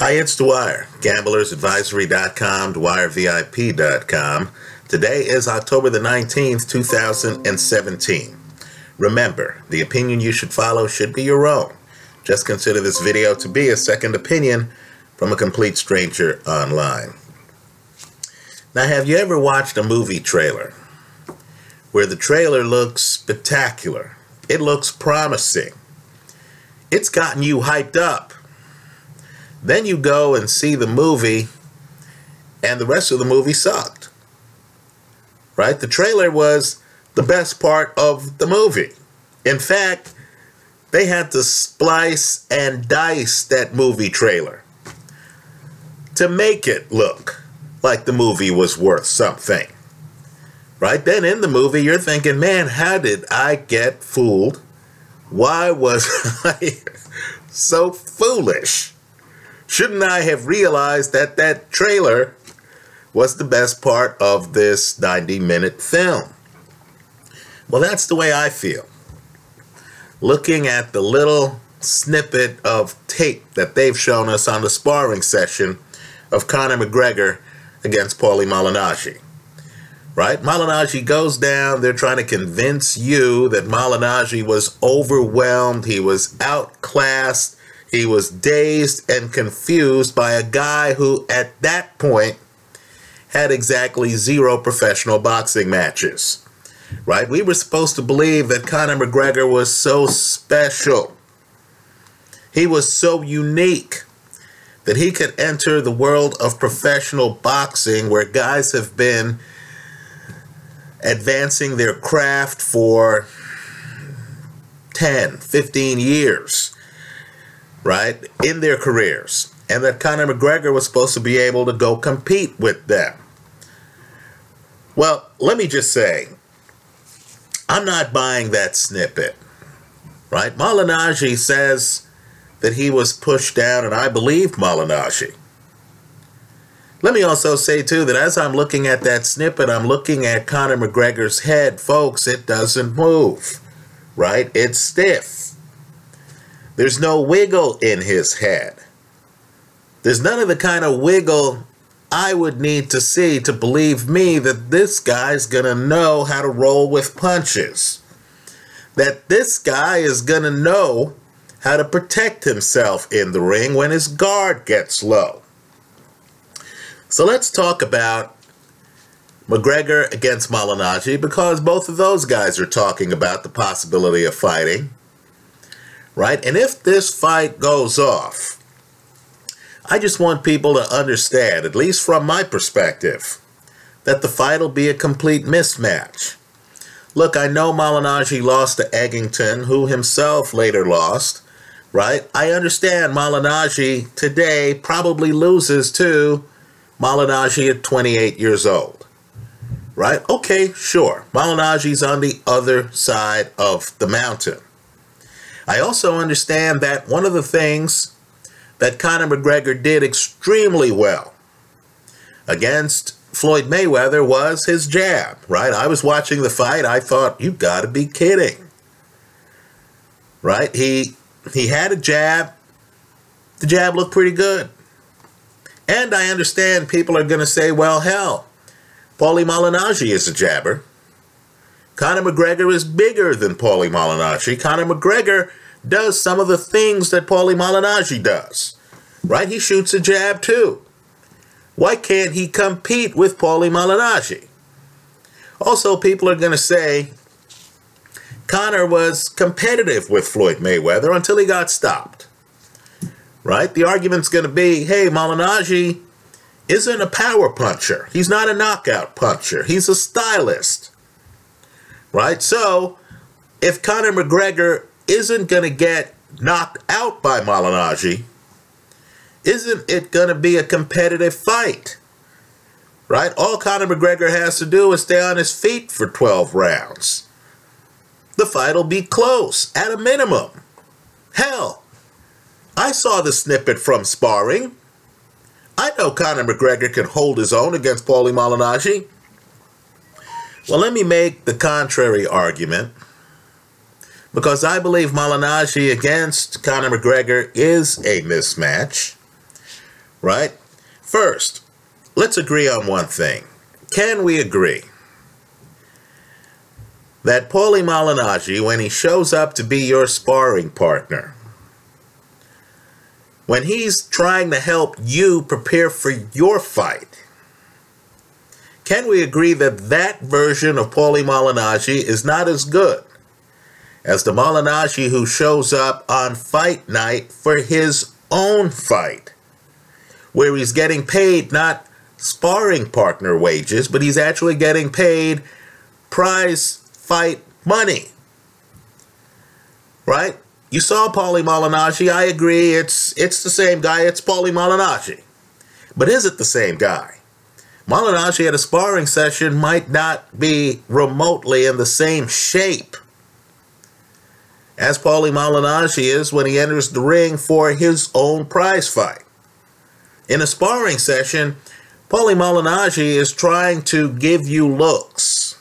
Hi, it's Dwyer, gamblersadvisory.com, dwyervip.com. Today is October the 19th, 2017. Remember, the opinion you should follow should be your own. Just consider this video to be a second opinion from a complete stranger online. Now, have you ever watched a movie trailer where the trailer looks spectacular? It looks promising. It's gotten you hyped up. Then you go and see the movie, and the rest of the movie sucked. Right? The trailer was the best part of the movie. In fact, they had to splice and dice that movie trailer to make it look like the movie was worth something. Right? Then in the movie, you're thinking, man, how did I get fooled? Why was I so foolish? Shouldn't I have realized that that trailer was the best part of this 90-minute film? Well, that's the way I feel. Looking at the little snippet of tape that they've shown us on the sparring session of Conor McGregor against Malignaggi. Right? Malignaggi goes down. They're trying to convince you that Malignaggi was overwhelmed. He was outclassed. He was dazed and confused by a guy who, at that point, had exactly 0 professional boxing matches. Right? We were supposed to believe that Conor McGregor was so special. He was so unique that he could enter the world of professional boxing where guys have been advancing their craft for 10, 15 years. Right, in their careers, and that Conor McGregor was supposed to be able to go compete with them. Well, let me just say, I'm not buying that snippet. Right? Malignaggi says that he was pushed down, and I believe Malignaggi. Let me also say, too, that as I'm looking at that snippet, I'm looking at Conor McGregor's head. Folks, it doesn't move. Right? It's stiff. There's no wiggle in his head. There's none of the kind of wiggle I would need to see to believe me that this guy's going to know how to roll with punches. That this guy is going to know how to protect himself in the ring when his guard gets low. So let's talk about McGregor against Malignaggi, because both of those guys are talking about the possibility of fighting. Right? And if this fight goes off, I just want people to understand, at least from my perspective, that the fight will be a complete mismatch. Look, I know Malignaggi lost to Eggington, who himself later lost. Right? I understand Malignaggi today probably loses to Malignaggi at 28 years old. Right? Okay, sure. Malignaggi's on the other side of the mountain. I also understand that one of the things that Conor McGregor did extremely well against Floyd Mayweather was his jab, right? I was watching the fight. I thought, you got to be kidding. Right? He had a jab. The jab looked pretty good. And I understand people are going to say, well, hell, Malignaggi is a jabber. Conor McGregor is bigger than Malignaggi. Conor McGregor does some of the things that Malignaggi does. Right? He shoots a jab too. Why can't he compete with Malignaggi? Also, people are going to say Conor was competitive with Floyd Mayweather until he got stopped. Right? The argument's going to be, hey, Malignaggi isn't a power puncher. He's not a knockout puncher. He's a stylist. Right? So, if Conor McGregor isn't going to get knocked out by Malignaggi, isn't it going to be a competitive fight? Right? All Conor McGregor has to do is stay on his feet for 12 rounds. The fight will be close, at a minimum. Hell, I saw the snippet from sparring. I know Conor McGregor can hold his own against Malignaggi. Well, let me make the contrary argument, because I believe Malignaggi against Conor McGregor is a mismatch. right? First, let's agree on one thing. Can we agree that Paulie Malignaggi, when he shows up to be your sparring partner, when he's trying to help you prepare for your fight, can we agree that that version of Paulie Malignaggi is not as good as the Malignaggi who shows up on fight night for his own fight, where he's getting paid not sparring partner wages, but he's actually getting paid prize fight money, right? You saw Paulie Malignaggi. I agree, it's the same guy. It's Paulie Malignaggi. But is it the same guy? Malignaggi at a sparring session might not be remotely in the same shape as Paulie Malignaggi is when he enters the ring for his own prize fight. In a sparring session, Paulie Malignaggi is trying to give you looks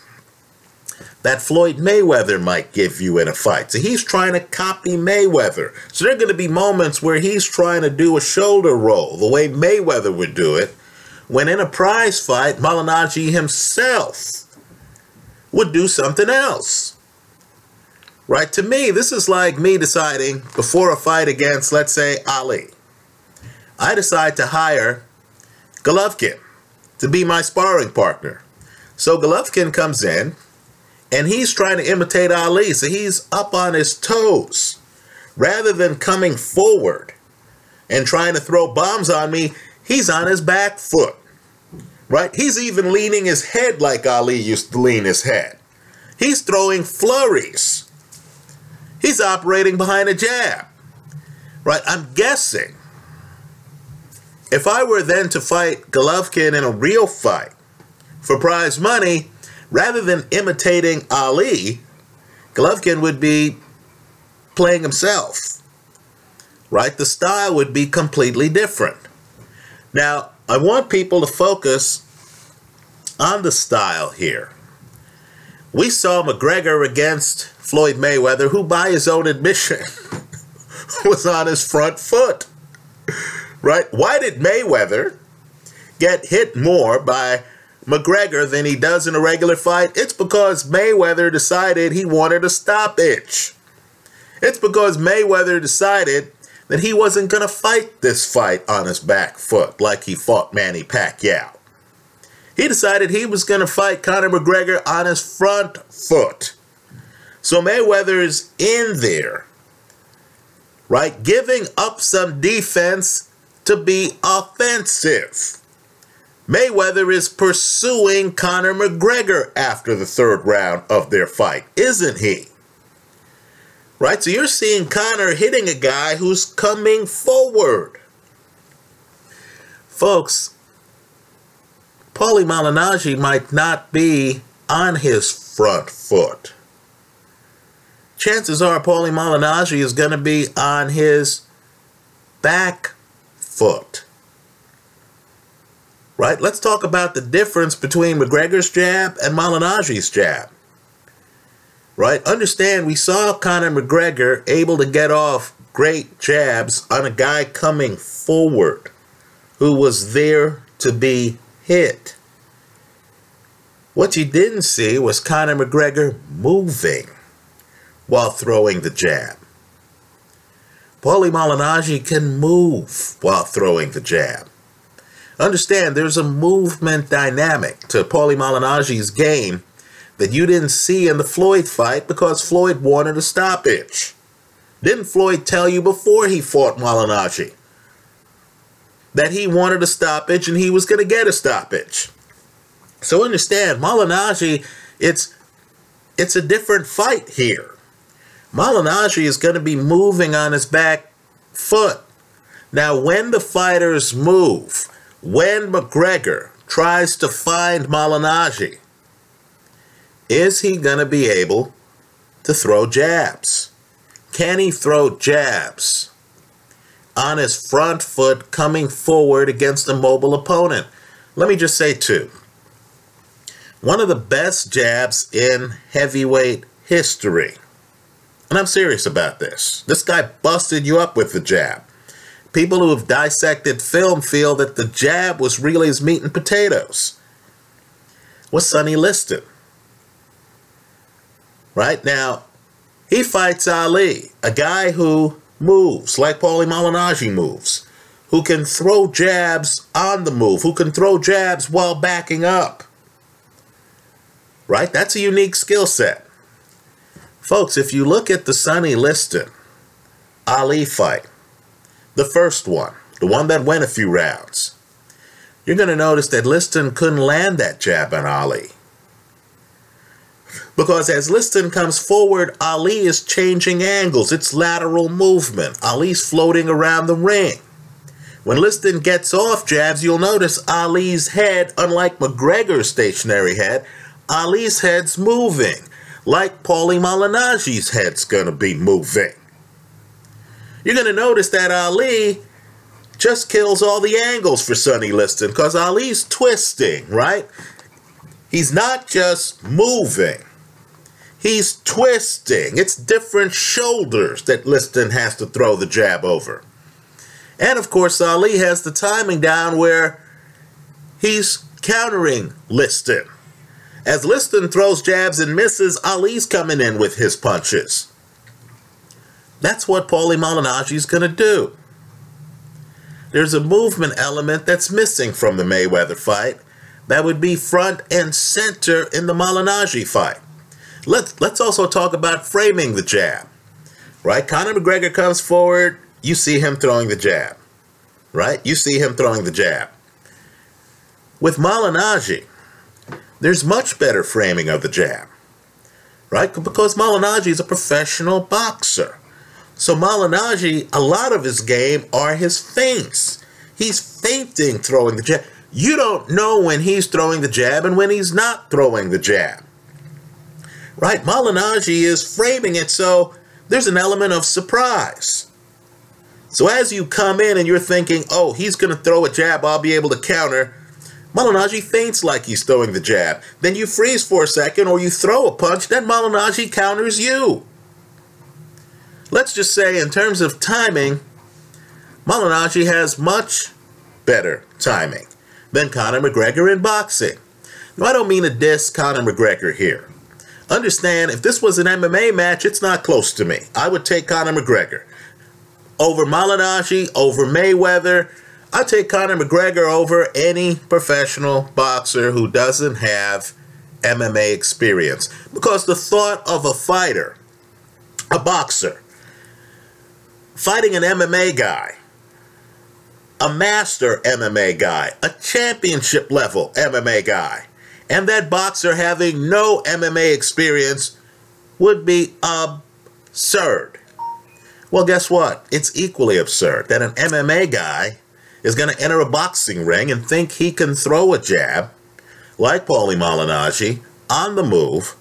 that Floyd Mayweather might give you in a fight. So he's trying to copy Mayweather. So there are going to be moments where he's trying to do a shoulder roll the way Mayweather would do it, when in a prize fight, Malignaggi himself would do something else. Right? To me, this is like me deciding before a fight against, let's say, Ali. I decide to hire Golovkin to be my sparring partner. So Golovkin comes in, and he's trying to imitate Ali, so he's up on his toes. Rather than coming forward and trying to throw bombs on me, he's on his back foot, right? He's even leaning his head like Ali used to lean his head. He's throwing flurries. He's operating behind a jab, right? I'm guessing if I were then to fight Golovkin in a real fight for prize money, rather than imitating Ali, Golovkin would be playing himself, right? The style would be completely different. Now, I want people to focus on the style here. We saw McGregor against Floyd Mayweather, who by his own admission was on his front foot, right? Why did Mayweather get hit more by McGregor than he does in a regular fight? It's because Mayweather decided he wanted a stoppage. It's because Mayweather decided that he wasn't going to fight this fight on his back foot like he fought Manny Pacquiao. He decided he was going to fight Conor McGregor on his front foot. So Mayweather is in there, right, giving up some defense to be offensive. Mayweather is pursuing Conor McGregor after the third round of their fight, isn't he? Right? So you're seeing Conor hitting a guy who's coming forward. Folks, Paulie Malignaggi might not be on his front foot. Chances are Paulie Malignaggi is going to be on his back foot. Right? Let's talk about the difference between McGregor's jab and Malignaggi's jab. Right? Understand, we saw Conor McGregor able to get off great jabs on a guy coming forward who was there to be hit. What you didn't see was Conor McGregor moving while throwing the jab. Paulie Malignaggi can move while throwing the jab. Understand, there's a movement dynamic to Paulie Malignaggi's game that you didn't see in the Floyd fight because Floyd wanted a stoppage. Didn't Floyd tell you before he fought Malignaggi that he wanted a stoppage and he was going to get a stoppage? So understand, Malignaggi, it's a different fight here. Malignaggi is going to be moving on his back foot. Now, when the fighters move, when McGregor tries to find Malignaggi, is he going to be able to throw jabs? Can he throw jabs on his front foot coming forward against a mobile opponent? Let me just say two. One of the best jabs in heavyweight history, and I'm serious about this. This guy busted you up with the jab. people who have dissected film feel that the jab was really his meat and potatoes. Was Sonny Liston. Right now, he fights Ali, a guy who moves like Paulie Malignaggi moves, who can throw jabs on the move, who can throw jabs while backing up. Right? That's a unique skill set. Folks, if you look at the Sonny Liston Ali fight, the first one, the one that went a few rounds, you're going to notice that Liston couldn't land that jab on Ali. Because as Liston comes forward, Ali is changing angles. It's lateral movement. Ali's floating around the ring. When Liston gets off jabs, you'll notice Ali's head, unlike McGregor's stationary head, Ali's head's moving, like Paulie Malignaggi's head's going to be moving. You're going to notice that Ali just kills all the angles for Sonny Liston because Ali's twisting, right? He's not just moving. He's twisting. It's different shoulders that Liston has to throw the jab over. And of course, Ali has the timing down where he's countering Liston. As Liston throws jabs and misses, Ali's coming in with his punches. That's what Paulie Malignaggi's going to do. There's a movement element that's missing from the Mayweather fight that would be front and center in the Malignaggi fight. Let's also talk about framing the jab. Right? Conor McGregor comes forward, you see him throwing the jab. Right? You see him throwing the jab. With Malignaggi, there's much better framing of the jab. Right? Because Malignaggi is a professional boxer. So Malignaggi, a lot of his game are his feints. He's feinting throwing the jab. You don't know when he's throwing the jab and when he's not throwing the jab. Right? Malignaggi is framing it so there's an element of surprise. So as you come in and you're thinking, oh, he's going to throw a jab, I'll be able to counter, Malignaggi feints like he's throwing the jab. Then you freeze for a second or you throw a punch, then Malignaggi counters you. Let's just say in terms of timing, Malignaggi has much better timing than Conor McGregor in boxing. Now, I don't mean to diss Conor McGregor here. Understand, if this was an MMA match, it's not close to me. I would take Conor McGregor. Over Malignaggi, over Mayweather, I'd take Conor McGregor over any professional boxer who doesn't have MMA experience. Because the thought of a fighter, a boxer, fighting an MMA guy, a master MMA guy, a championship level MMA guy, and that boxer having no MMA experience would be absurd. Well, guess what? It's equally absurd that an MMA guy is going to enter a boxing ring and think he can throw a jab like Paulie Malignaggi on the move,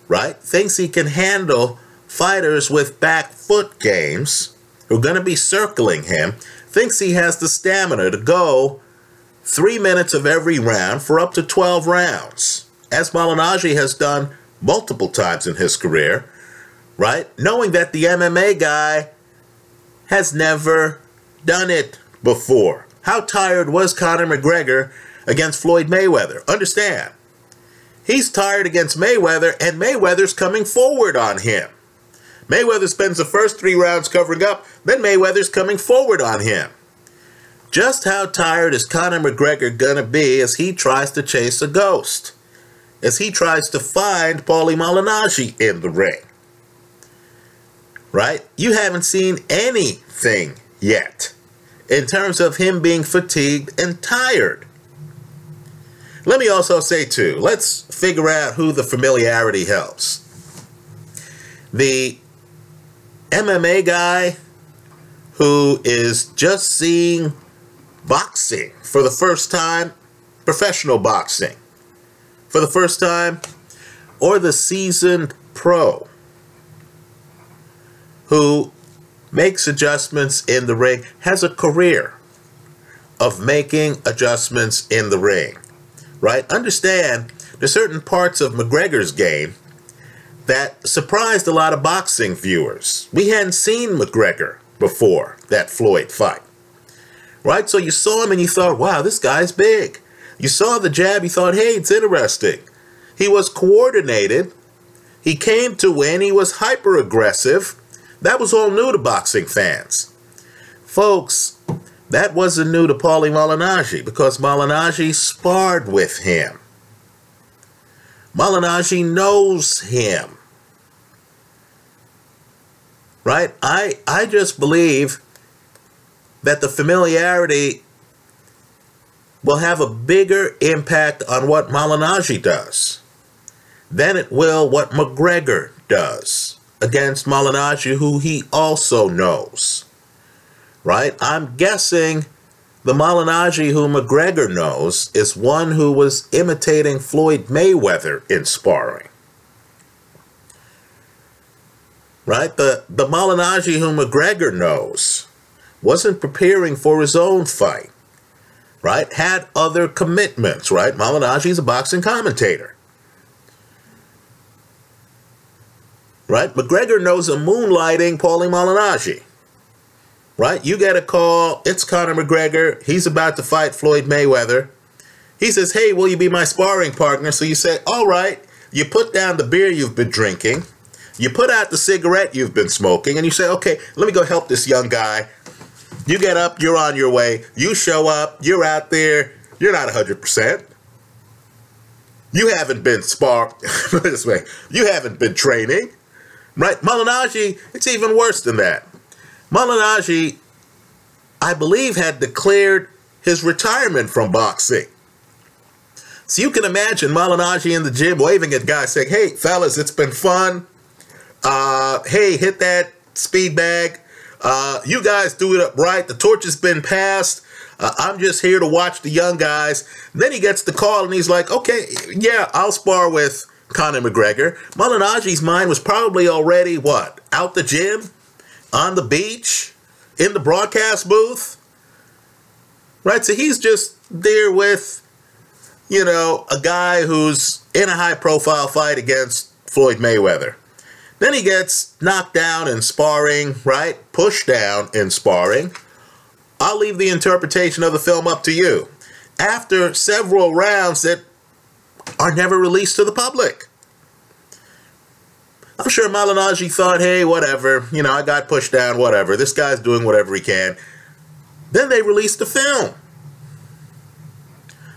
right? Thinks he can handle fighters with back foot games who are going to be circling him, thinks he has the stamina to go 3 minutes of every round for up to 12 rounds, as Malignaggi has done multiple times in his career, right? Knowing that the MMA guy has never done it before. How tired was Conor McGregor against Floyd Mayweather? Understand, he's tired against Mayweather, and Mayweather's coming forward on him. Mayweather spends the first 3 rounds covering up, then Mayweather's coming forward on him. Just how tired is Conor McGregor going to be as he tries to chase a ghost? As he tries to find Paulie Malignaggi in the ring? Right? You haven't seen anything yet in terms of him being fatigued and tired. Let me also say, too, let's figure out who the familiarity helps. The MMA guy who is just seeing boxing for the first time, professional boxing for the first time, or the seasoned pro who makes adjustments in the ring, has a career of making adjustments in the ring, right? Understand, there's certain parts of McGregor's game that surprised a lot of boxing viewers. We hadn't seen McGregor before that Floyd fight. right? So you saw him and you thought, wow, this guy's big. You saw the jab, you thought, hey, it's interesting. He was coordinated. He came to win. He was hyper-aggressive. That was all new to boxing fans. Folks, that wasn't new to Paulie Malignaggi because Malignaggi sparred with him. Malignaggi knows him. Right? I just believe that the familiarity will have a bigger impact on what Malignaggi does than it will what McGregor does against Malignaggi, who he also knows. Right? I'm guessing the Malignaggi who McGregor knows is one who was imitating Floyd Mayweather in sparring. Right? The Malignaggi who McGregor knows wasn't preparing for his own fight. Right? Had other commitments. Right? Malignaggi's a boxing commentator. Right? McGregor knows a moonlighting Paulie Malignaggi. Right? You get a call. It's Conor McGregor. He's about to fight Floyd Mayweather. He says, hey, will you be my sparring partner? So you say, all right. You put down the beer you've been drinking. You put out the cigarette you've been smoking. And you say, okay, let me go help this young guy. You get up. You're on your way. You show up. You're out there. You're not 100%. You haven't been sparring. This way. You haven't been training. Right? Malignaggi, it's even worse than that. Malignaggi, I believe, had declared his retirement from boxing. So you can imagine Malignaggi in the gym waving at guys saying, hey, fellas, it's been fun. Hey, hit that speed bag. You guys do it up right. The torch has been passed. I'm just here to watch the young guys. Then he gets the call and he's like, okay, yeah, I'll spar with Conor McGregor. Malignaggi's mind was probably already, what, out the gym? On the beach, in the broadcast booth, right? So he's just there with, you know, a guy who's in a high-profile fight against Floyd Mayweather. Then he gets knocked down in sparring, right? Pushed down in sparring. I'll leave the interpretation of the film up to you. After several rounds that are never released to the public. I'm sure Malignaggi thought, hey, whatever, you know, I got pushed down, whatever. This guy's doing whatever he can. Then they released the film.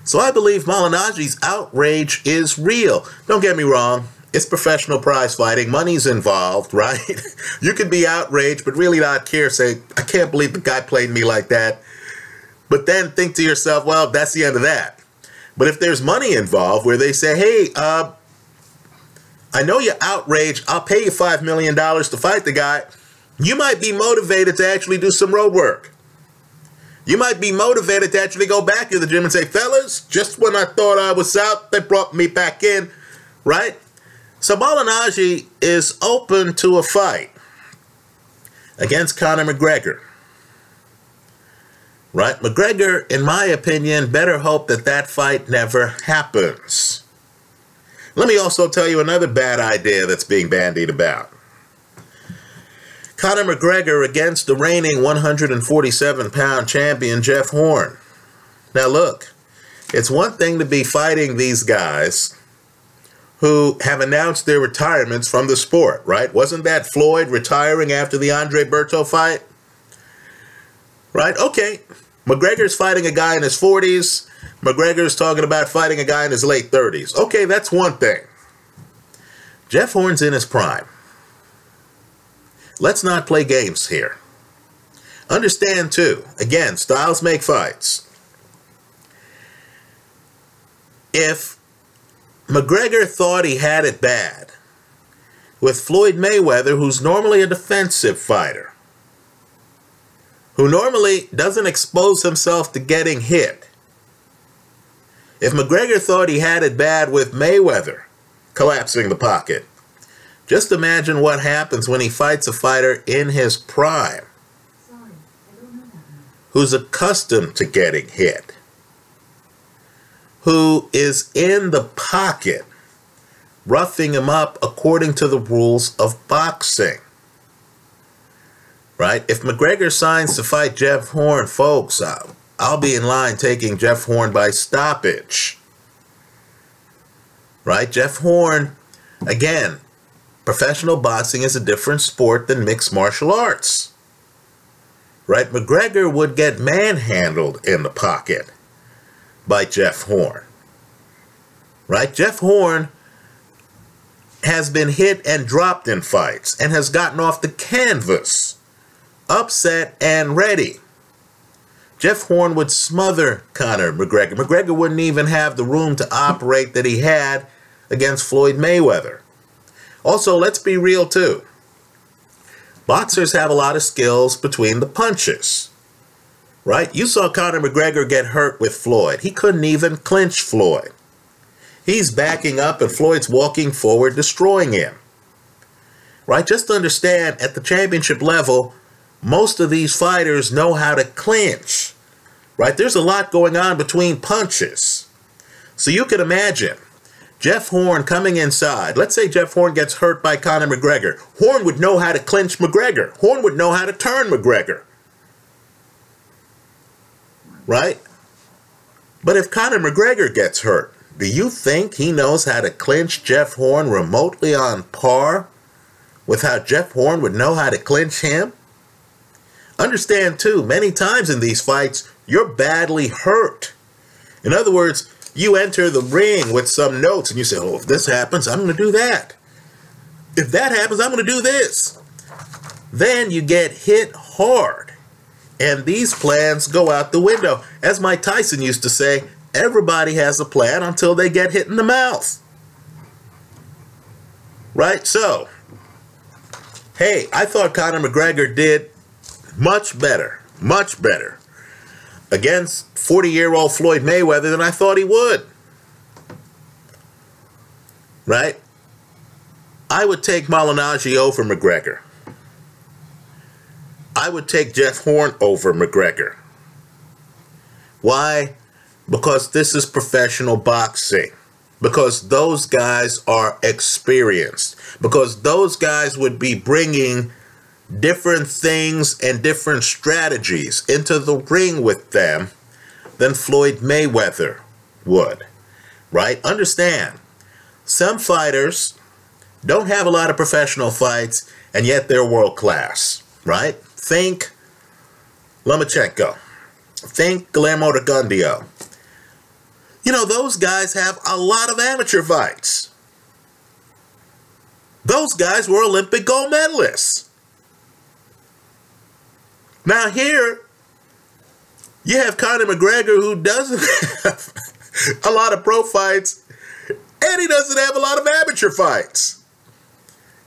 So I believe Malignaggi's outrage is real. Don't get me wrong. It's professional prize fighting. Money's involved, right? You could be outraged, but really not care. Say, I can't believe the guy played me like that. But then think to yourself, well, that's the end of that. But if there's money involved where they say, hey, I know you're outraged. I'll pay you $5 million to fight the guy. You might be motivated to actually do some road work. You might be motivated to actually go back to the gym and say, fellas, just when I thought I was out, they brought me back in, right? So Malignaggi is open to a fight against Conor McGregor, right? McGregor, in my opinion, better hope that that fight never happens. Let me also tell you another bad idea that's being bandied about. Conor McGregor against the reigning 147-pound champion Jeff Horn. Now look, it's one thing to be fighting these guys who have announced their retirements from the sport, right? Wasn't that Floyd retiring after the Andre Berto fight? Right? Okay. McGregor's fighting a guy in his 40s. McGregor's talking about fighting a guy in his late 30s. Okay, that's one thing. Jeff Horn's in his prime. Let's not play games here. Understand, too, again, styles make fights. If McGregor thought he had it bad with Floyd Mayweather, who's normally a defensive fighter, who normally doesn't expose himself to getting hit, if McGregor thought he had it bad with Mayweather collapsing the pocket, just imagine what happens when he fights a fighter in his prime who's accustomed to getting hit, who is in the pocket, roughing him up according to the rules of boxing. Right? If McGregor signs to fight Jeff Horn, folks, I'll be in line taking Jeff Horn by stoppage. Right? Jeff Horn, again, professional boxing is a different sport than mixed martial arts. Right? McGregor would get manhandled in the pocket by Jeff Horn. Right? Jeff Horn has been hit and dropped in fights and has gotten off the canvas, upset and ready. Jeff Horn would smother Conor McGregor. McGregor wouldn't even have the room to operate that he had against Floyd Mayweather. Also, let's be real too. Boxers have a lot of skills between the punches. Right? You saw Conor McGregor get hurt with Floyd. He couldn't even clinch Floyd. He's backing up and Floyd's walking forward, destroying him. Right? Just understand, at the championship level, most of these fighters know how to clinch. Right? There's a lot going on between punches. So you can imagine Jeff Horn coming inside. Let's say Jeff Horn gets hurt by Conor McGregor. Horn would know how to clinch McGregor. Horn would know how to turn McGregor. Right? But if Conor McGregor gets hurt, do you think he knows how to clinch Jeff Horn remotely on par with how Jeff Horn would know how to clinch him? Understand too, many times in these fights, you're badly hurt. In other words, you enter the ring with some notes and you say, oh, if this happens, I'm going to do that. If that happens, I'm going to do this. Then you get hit hard. And these plans go out the window. As Mike Tyson used to say, everybody has a plan until they get hit in the mouth. Right? So, hey, I thought Conor McGregor did much better against 40-year-old Floyd Mayweather than I thought he would. Right? I would take Malignaggi over McGregor. I would take Jeff Horn over McGregor. Why? Because this is professional boxing. Because those guys are experienced. Because those guys would be bringing different things and different strategies into the ring with them than Floyd Mayweather would. Right? Understand, some fighters don't have a lot of professional fights, and yet they're world class. Right? Think Lomachenko. Think Guillermo Rigondeaux. You know, those guys have a lot of amateur fights. Those guys were Olympic gold medalists. Now here, you have Conor McGregor, who doesn't have a lot of pro fights, and he doesn't have a lot of amateur fights.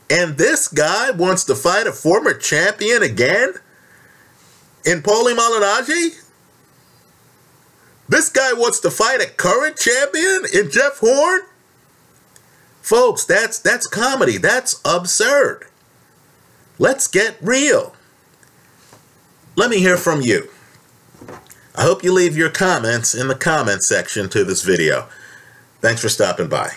And this guy wants to fight a former champion again in Paulie Malignaggi? This guy wants to fight a current champion in Jeff Horn? Folks, that's comedy. That's absurd. Let's get real. Let me hear from you. I hope you leave your comments in the comment section to this video. Thanks for stopping by.